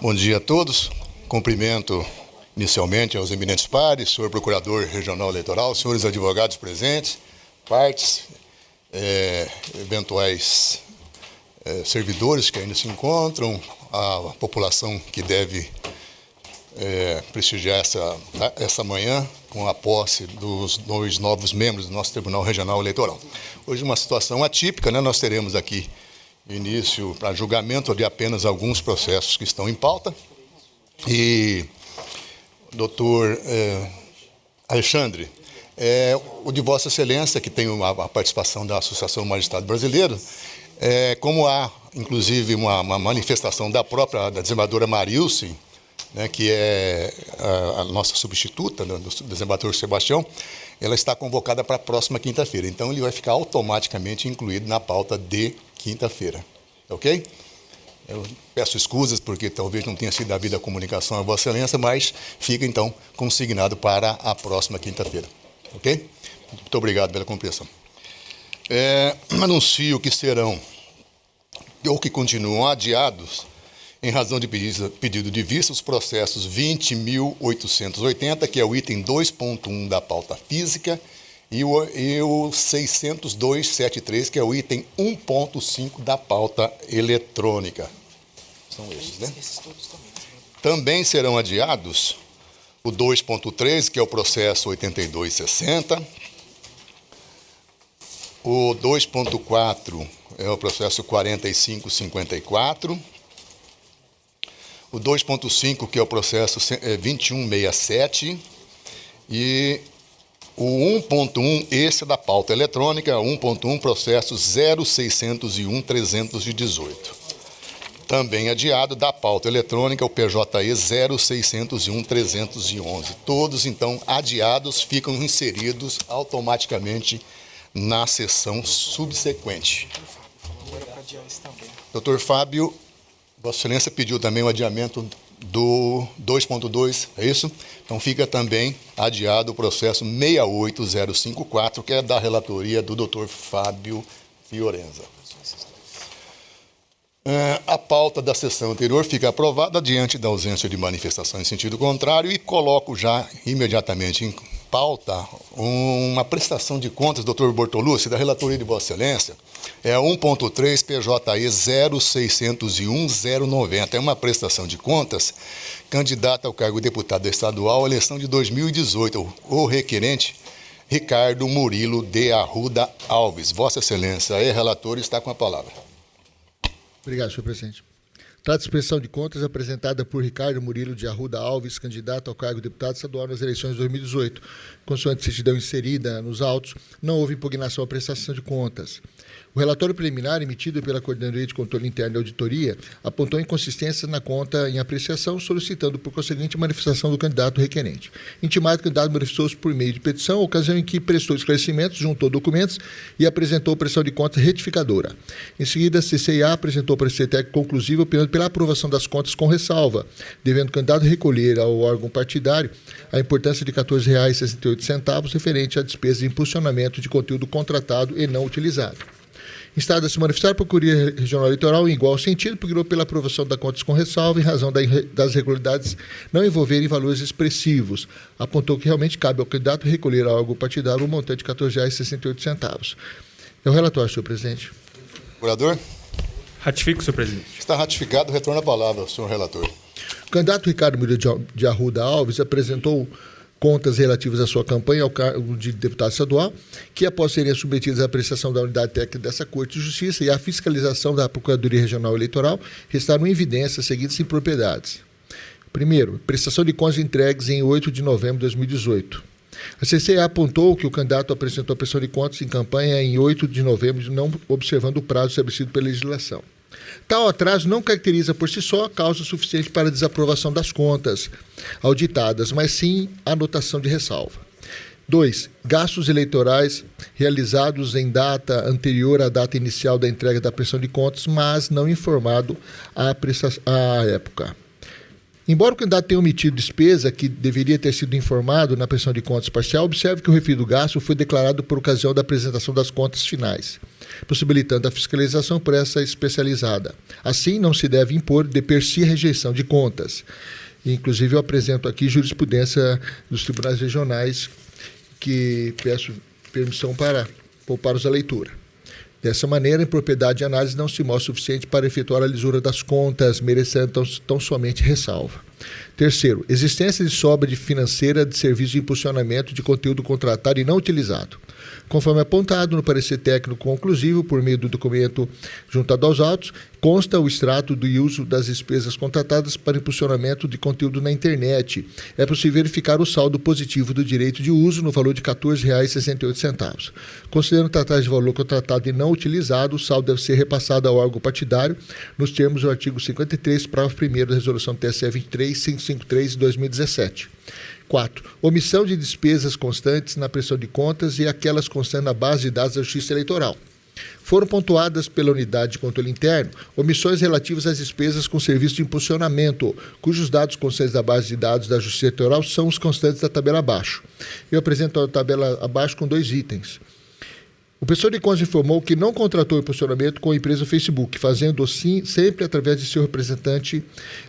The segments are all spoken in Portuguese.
Bom dia a todos. Cumprimento inicialmente aos eminentes pares, senhor Procurador Regional Eleitoral, senhores advogados presentes, partes, eventuais servidores que ainda se encontram, a população que deve prestigiar essa manhã com a posse dos 2 novos membros do nosso Tribunal Regional Eleitoral. Hoje uma situação atípica, né? Nós teremos aqui início para julgamento de apenas alguns processos que estão em pauta. E, doutor Alexandre, o de Vossa Excelência, que tem a participação da Associação do Magistrado Brasileiro, como há, inclusive, uma manifestação da desembargadora Marilce, né, que é a nossa substituta do desembargador Sebastião, ela está convocada para a próxima quinta-feira. Então, ele vai ficar automaticamente incluído na pauta de quinta-feira. Ok? Eu peço escusas porque talvez não tenha sido devida a comunicação a Vossa Excelência, mas fica, então, consignado para a próxima quinta-feira. Ok? Muito obrigado pela compreensão. Anuncio que serão, ou que continuam adiados, em razão de pedido de vista, os processos 20.880, que é o item 2.1 da pauta física, e o 602.73, que é o item 1.5 da pauta eletrônica. São esses, né? Também serão adiados o 2.3, que é o processo 82.60, o 2.4 é o processo 45.54, o 2.5, que é o processo 21.67, e o 1.1, esse é da pauta eletrônica, 1.1, processo 0601.318. Também adiado da pauta eletrônica, o PJE 0601.311. Todos, então, adiados, ficam inseridos automaticamente na sessão subsequente. Doutor Fábio, Vossa Excelência pediu também o adiamento do 2.2, é isso? Então fica também adiado o processo 68054, que é da relatoria do doutor Fábio Fiorenza. A pauta da sessão anterior fica aprovada diante da ausência de manifestação em sentido contrário e coloco já imediatamente em pauta uma prestação de contas, doutor Bortolucci, da relatoria de Vossa Excelência, 1.3 PJE 0601.090. É uma prestação de contas candidata ao cargo de deputado estadual à eleição de 2018, o requerente Ricardo Murilo de Arruda Alves. Vossa Excelência, relator, está com a palavra. Obrigado, senhor presidente. Trata-se de prestação de contas apresentada por Ricardo Murilo de Arruda Alves, candidato ao cargo de deputado estadual nas eleições de 2018. Consoante certidão inserida nos autos, não houve impugnação à prestação de contas. O relatório preliminar emitido pela Coordenadoria de Controle Interno e Auditoria apontou inconsistências na conta em apreciação, solicitando por conseguinte manifestação do candidato requerente. Intimado, o candidato manifestou-se por meio de petição, ocasião em que prestou esclarecimentos, juntou documentos e apresentou prestação de contas retificadora. Em seguida, a CCIA apresentou parecer técnico conclusivo opinando pela aprovação das contas com ressalva, devendo o candidato recolher ao órgão partidário a importância de R$ 14,68 referente à despesa de impulsionamento de conteúdo contratado e não utilizado. Instado a se manifestar, a Procuradoria Regional Eleitoral, em igual sentido, procurou pela aprovação da contas com ressalva, em razão das irregularidades não envolverem valores expressivos. Apontou que realmente cabe ao candidato recolher ao órgão partidário o montante de R$ 14,68. É o relatório, senhor presidente. Procurador? Ratifico, senhor presidente. Está ratificado. Retorno a palavra ao senhor relator. O candidato Ricardo Murilo de Arruda Alves apresentou contas relativas à sua campanha ao cargo de deputado estadual, que após serem submetidas à apreciação da unidade técnica dessa Corte de Justiça e à fiscalização da Procuradoria Regional Eleitoral, restaram em evidência as seguintes impropriedades. Primeiro, prestação de contas entregues em 8 de novembro de 2018. A CCA apontou que o candidato apresentou a prestação de contas em campanha em 8 de novembro, não observando o prazo estabelecido pela legislação. Tal atraso não caracteriza por si só causa suficiente para a desaprovação das contas auditadas, mas sim anotação de ressalva. 2. Gastos eleitorais realizados em data anterior à data inicial da entrega da prestação de contas, mas não informado à época. Embora o candidato tenha omitido despesa que deveria ter sido informado na prestação de contas parcial, observe que o referido gasto foi declarado por ocasião da apresentação das contas finais, possibilitando a fiscalização por essa especializada. Assim, não se deve impor de per si rejeição de contas. Inclusive, eu apresento aqui jurisprudência dos tribunais regionais que peço permissão para poupar-os a leitura. Dessa maneira, a impropriedade de análise não se mostra suficiente para efetuar a lisura das contas, merecendo tão somente ressalva. Terceiro, existência de sobra de financeira de serviço de impulsionamento de conteúdo contratado e não utilizado. Conforme apontado no parecer técnico conclusivo, por meio do documento juntado aos autos, consta o extrato do uso das despesas contratadas para impulsionamento de conteúdo na internet. É possível verificar o saldo positivo do direito de uso no valor de R$ 14,68. Considerando tratar de valor contratado e não utilizado, o saldo deve ser repassado ao órgão partidário, nos termos do artigo 53, parágrafo 1º da Resolução TSE 23553 de 2017. 4. Omissão de despesas constantes na prestação de contas e aquelas constantes na base de dados da Justiça Eleitoral. Foram pontuadas pela Unidade de Controle Interno omissões relativas às despesas com serviço de impulsionamento, cujos dados constantes da base de dados da Justiça Eleitoral são os constantes da tabela abaixo. Eu apresento a tabela abaixo com 2 itens. O pessoal de contas informou que não contratou o impulsionamento com a empresa Facebook, fazendo assim sempre através de seu representante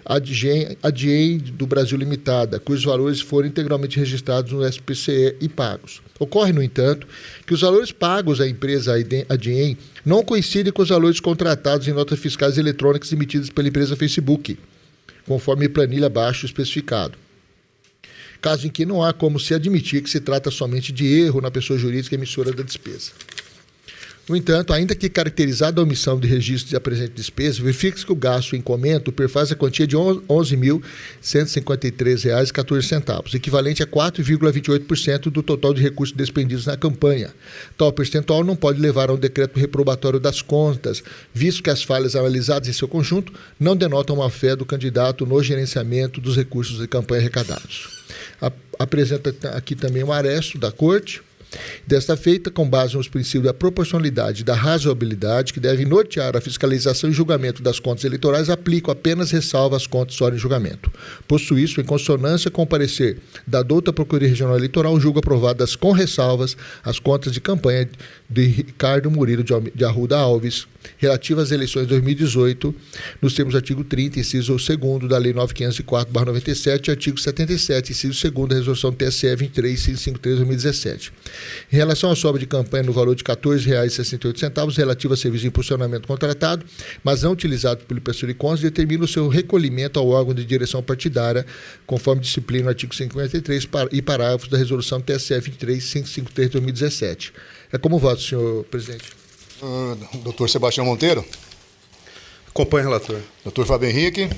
ADIEM do Brasil Limitada, cujos valores foram integralmente registrados no SPCE e pagos. Ocorre, no entanto, que os valores pagos à empresa ADIEM não coincidem com os valores contratados em notas fiscais eletrônicas emitidas pela empresa Facebook, conforme planilha abaixo especificado. Caso em que não há como se admitir que se trata somente de erro na pessoa jurídica emissora da despesa. No entanto, ainda que caracterizada a omissão de registro de apresente despesa, verifica-se que o gasto em comento perfaz a quantia de R$ 11.153,14, equivalente a 4,28% do total de recursos despendidos na campanha. Tal percentual não pode levar a um decreto reprobatório das contas, visto que as falhas analisadas em seu conjunto não denotam uma fé do candidato no gerenciamento dos recursos de campanha arrecadados. Apresenta aqui também um aresto da Corte. Desta feita, com base nos princípios da proporcionalidade e da razoabilidade que devem nortear a fiscalização e julgamento das contas eleitorais, aplico apenas ressalva às contas em julgamento. Posto isso, em consonância com o parecer da douta Procuradoria Regional Eleitoral, julgo aprovadas com ressalvas as contas de campanha de Ricardo Murilo de Arruda Alves, relativas às eleições de 2018, nos termos do artigo 30, inciso 2º da Lei 9.504/97, artigo 77, inciso 2º da Resolução TSE 23.553/2017. Em relação à sobra de campanha no valor de R$ 14,68, relativa a serviço de impulsionamento contratado, mas não utilizado pelo pessoal de contas, determina o seu recolhimento ao órgão de direção partidária, conforme disciplina no artigo 53 e parágrafos da Resolução TSE 23.553/2017. É como voto, senhor presidente. Doutor Sebastião Monteiro. Acompanhe o relator. Doutor Fábio Henrique.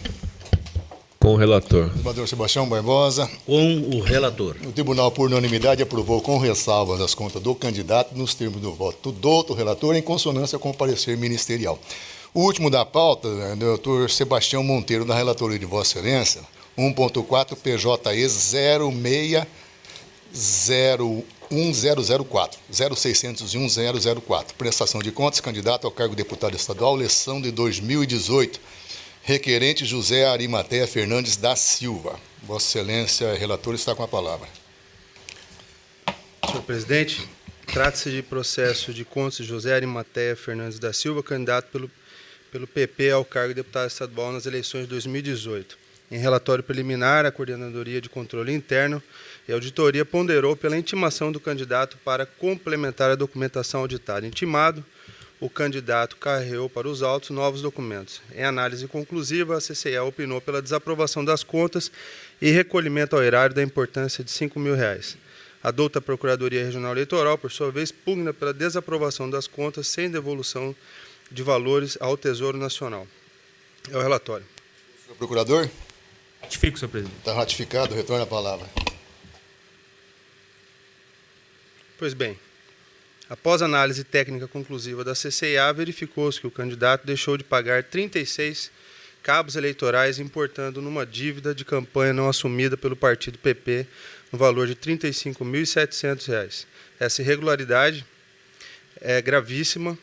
Com o relator. Senador Sebastião Barbosa. Com o relator. O tribunal, por unanimidade, aprovou com ressalvas as contas do candidato nos termos do voto do outro relator, em consonância com o parecer ministerial. O último da pauta, doutor Sebastião Monteiro, da relatoria de Vossa Excelência, 1.4 PJE 061004, 0601-004. Prestação de contas, candidato ao cargo de deputado estadual, eleição de 2018. Requerente José Arimateia Fernandes da Silva. Vossa Excelência, relator, está com a palavra. Senhor presidente, trata-se de processo de contas de José Arimateia Fernandes da Silva, candidato pelo PP ao cargo de deputado estadual nas eleições de 2018. Em relatório preliminar, a Coordenadoria de Controle Interno e Auditoria ponderou pela intimação do candidato para complementar a documentação auditada. Intimado, o candidato carreou para os autos novos documentos. Em análise conclusiva, a CCE opinou pela desaprovação das contas e recolhimento ao erário da importância de R$ 5.000. A douta Procuradoria Regional Eleitoral, por sua vez, pugna pela desaprovação das contas sem devolução de valores ao Tesouro Nacional. É o relatório. Senhor procurador? Ratifico, senhor presidente. Está ratificado, retorna a palavra. Pois bem, após análise técnica conclusiva da CCEA, verificou-se que o candidato deixou de pagar 36 cabos eleitorais, importando numa dívida de campanha não assumida pelo partido PP, no valor de R$ 35.700. Essa irregularidade é gravíssima,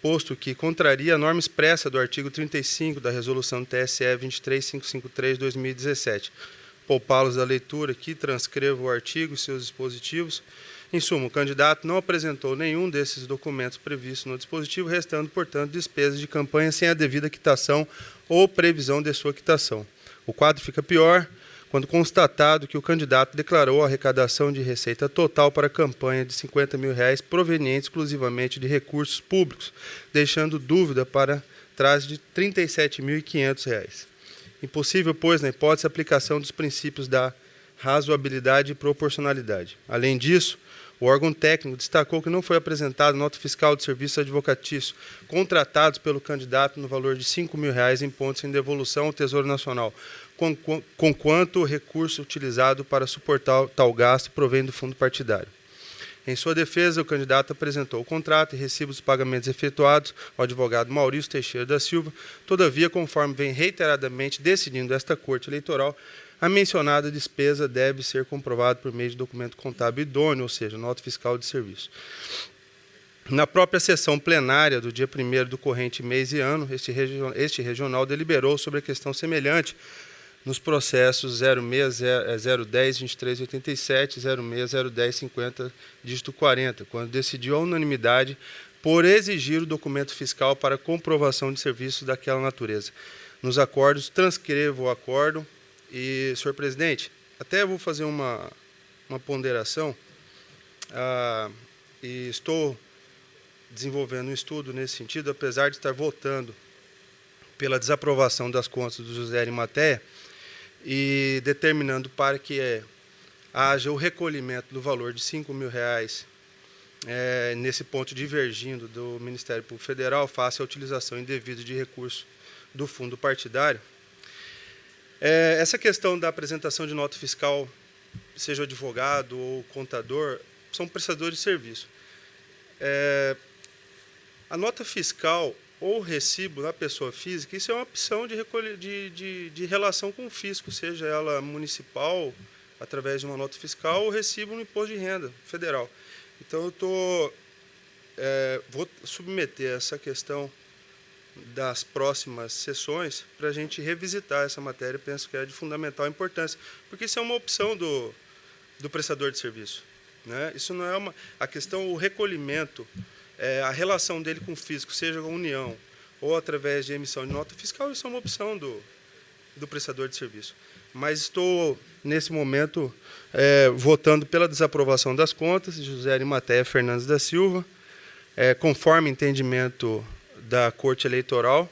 posto que contraria a norma expressa do artigo 35 da Resolução TSE 23553/2017. Poupá-los da leitura aqui, transcrevo o artigo e seus dispositivos. Em suma, o candidato não apresentou nenhum desses documentos previstos no dispositivo, restando, portanto, despesas de campanha sem a devida quitação ou previsão de sua quitação. O quadro fica pior quando constatado que o candidato declarou a arrecadação de receita total para a campanha de R$ 50 mil proveniente exclusivamente de recursos públicos, deixando dúvida para trás de R$ 37.500. Impossível, pois, na hipótese, a aplicação dos princípios da razoabilidade e proporcionalidade. Além disso, o órgão técnico destacou que não foi apresentada nota fiscal de serviços advocatícios contratados pelo candidato no valor de R$ 5 mil em pontos em devolução ao Tesouro Nacional, conquanto o recurso utilizado para suportar tal gasto provém do fundo partidário. Em sua defesa, o candidato apresentou o contrato e recibos dos pagamentos efetuados ao advogado Maurício Teixeira da Silva. Todavia, conforme vem reiteradamente decidindo esta Corte Eleitoral, a mencionada despesa deve ser comprovada por meio de documento contábil idôneo, ou seja, nota fiscal de serviço. Na própria sessão plenária do dia 1º do corrente mês e ano, este regional deliberou sobre a questão semelhante nos processos 06-010-2387 e 06-010-50, dígito 40, quando decidiu a unanimidade por exigir o documento fiscal para comprovação de serviços daquela natureza. Nos acordos, transcrevo o acordo e, senhor presidente, até vou fazer uma ponderação e estou desenvolvendo um estudo nesse sentido, apesar de estar votando pela desaprovação das contas do José Arimateia, e determinando para que haja o recolhimento do valor de R$ 5 mil, nesse ponto divergindo do Ministério Público Federal, face à utilização indevida de recurso do fundo partidário. Essa questão da apresentação de nota fiscal, seja advogado ou contador, são prestadores de serviço. A nota fiscal ou recibo da pessoa física, isso é uma opção de relação com o fisco, seja ela municipal, através de uma nota fiscal, ou recibo no imposto de renda federal. Então, vou submeter essa questão das próximas sessões para a gente revisitar essa matéria. Penso que é de fundamental importância, porque isso é uma opção do prestador de serviço, né? Isso não é a questão, o recolhimento, a relação dele com o fisco, seja com a União ou através de emissão de nota fiscal, isso é uma opção do prestador de serviço. Mas estou, nesse momento, votando pela desaprovação das contas de José Arimateia Fernandes da Silva, conforme entendimento da Corte Eleitoral,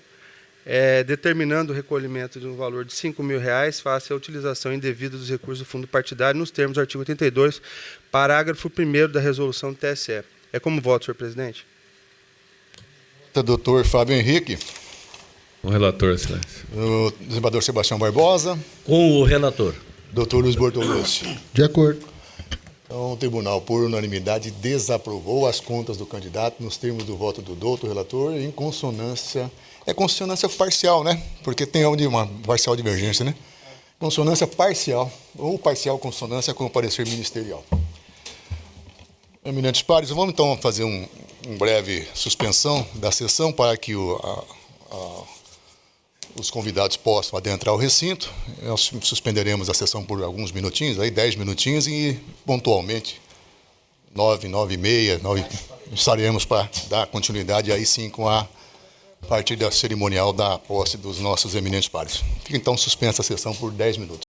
determinando o recolhimento de um valor de R$ 5 mil face à utilização indevida dos recursos do fundo partidário nos termos do artigo 82, parágrafo 1º da resolução do TSE. É como voto, senhor presidente. Doutor Fábio Henrique. Com o relator, excelência. O desembargador Sebastião Barbosa. Com o relator. Doutor Luiz Bortolucci. De acordo. Então, o tribunal, por unanimidade, desaprovou as contas do candidato nos termos do voto do doutor relator, em consonância... É consonância parcial, né? Porque tem uma parcial divergência, né? Consonância parcial, ou parcial consonância com o parecer ministerial. Eminentes pares, vamos então fazer um breve suspensão da sessão para que os convidados possam adentrar o recinto. Nós suspenderemos a sessão por alguns minutinhos, aí 10 minutinhos, e pontualmente, 9h30, estaremos para dar continuidade aí sim com a partir da cerimonial da posse dos nossos eminentes pares. Fica então suspensa a sessão por 10 minutos.